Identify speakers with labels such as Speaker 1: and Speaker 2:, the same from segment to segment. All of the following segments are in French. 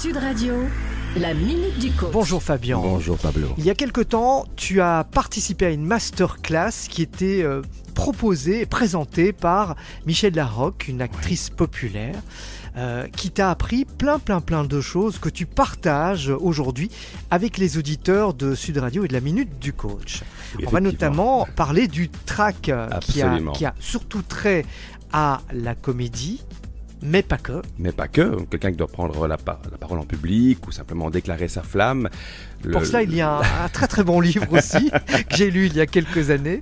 Speaker 1: Sud Radio, la Minute du Coach.
Speaker 2: Bonjour Fabien.
Speaker 3: Bonjour Pablo.
Speaker 2: Il y a quelque temps, tu as participé à une masterclass qui était proposée et présentée par Michel Larocque, une actrice populaire, qui t'a appris plein de choses que tu partages aujourd'hui avec les auditeurs de Sud Radio et de la Minute du Coach.
Speaker 3: Oui,
Speaker 2: on va notamment parler du trac qui a surtout trait à la comédie. Mais pas que.
Speaker 3: Mais pas que. Quelqu'un qui doit prendre la parole en public ou simplement déclarer sa flamme.
Speaker 2: Pour cela, il y a un très bon livre aussi que j'ai lu il y a quelques années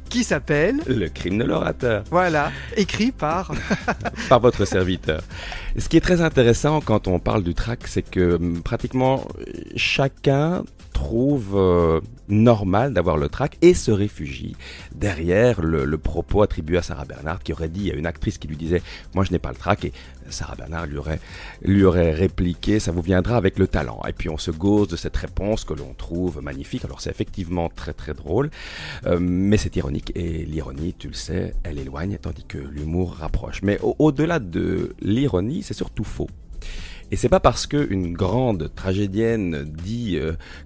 Speaker 2: qui s'appelle
Speaker 3: Le crime de l'orateur.
Speaker 2: Voilà, écrit par
Speaker 3: par votre serviteur. Ce qui est très intéressant quand on parle du trac, c'est que pratiquement chacun trouve normal d'avoir le trac et se réfugie derrière le propos attribué à Sarah Bernhardt, qui aurait dit à une actrice qui lui disait « moi je n'ai pas le trac » et Sarah Bernhardt lui aurait répliqué « ça vous viendra avec le talent ». Et puis on se gauze de cette réponse que l'on trouve magnifique. Alors c'est effectivement très drôle, mais c'est ironique, et l'ironie, tu le sais, elle éloigne tandis que l'humour rapproche. Mais au-delà de l'ironie, c'est surtout faux. Et c'est pas parce qu'une grande tragédienne dit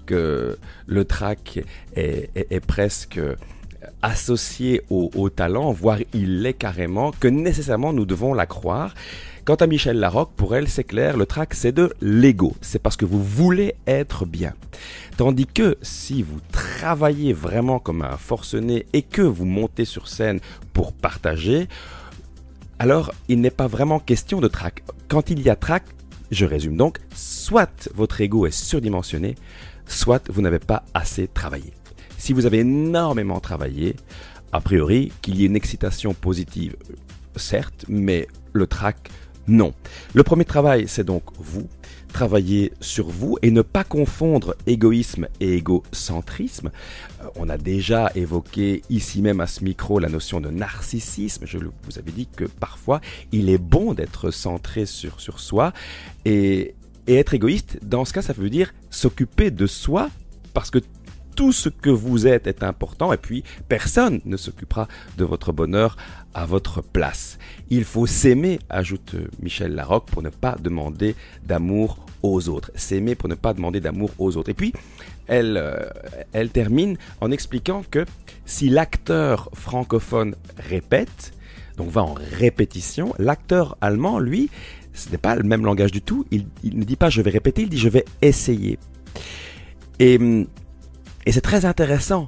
Speaker 3: que le trac est presque associé au talent, voire il l'est carrément, que nécessairement nous devons la croire. Quant à Michel Larocque, pour elle, c'est clair, le trac, c'est de l'ego. C'est parce que vous voulez être bien. Tandis que si vous travaillez vraiment comme un forcené et que vous montez sur scène pour partager, alors il n'est pas vraiment question de trac. Quand il y a trac, je résume donc, soit votre ego est surdimensionné, soit vous n'avez pas assez travaillé. Si vous avez énormément travaillé, a priori, qu'il y ait une excitation positive, certes, mais le trac, non. Le premier travail, c'est donc vous. Travailler sur vous et ne pas confondre égoïsme et égocentrisme. On a déjà évoqué ici même à ce micro la notion de narcissisme. Je vous avais dit que parfois il est bon d'être centré sur soi et être égoïste. Dans ce cas, ça veut dire s'occuper de soi parce que tout ce que vous êtes est important et puis personne ne s'occupera de votre bonheur à votre place. Il faut s'aimer, ajoute Michel Larocque, pour ne pas demander d'amour aux autres. S'aimer pour ne pas demander d'amour aux autres. Et puis, elle termine en expliquant que si l'acteur francophone répète, donc va en répétition, l'acteur allemand, lui, ce n'est pas le même langage du tout. Il ne dit pas « je vais répéter », il dit « je vais essayer ». Et c'est très intéressant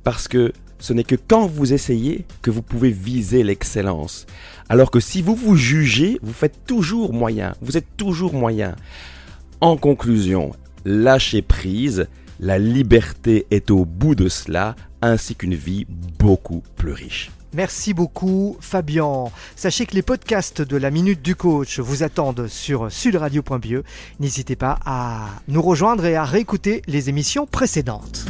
Speaker 3: parce que ce n'est que quand vous essayez que vous pouvez viser l'excellence. Alors que si vous vous jugez, vous faites toujours moyen. Vous êtes toujours moyen. En conclusion, lâchez prise. La liberté est au bout de cela, ainsi qu'une vie beaucoup plus riche.
Speaker 2: Merci beaucoup Fabien. Sachez que les podcasts de la Minute du Coach vous attendent sur sudradio.be. N'hésitez pas à nous rejoindre et à réécouter les émissions précédentes.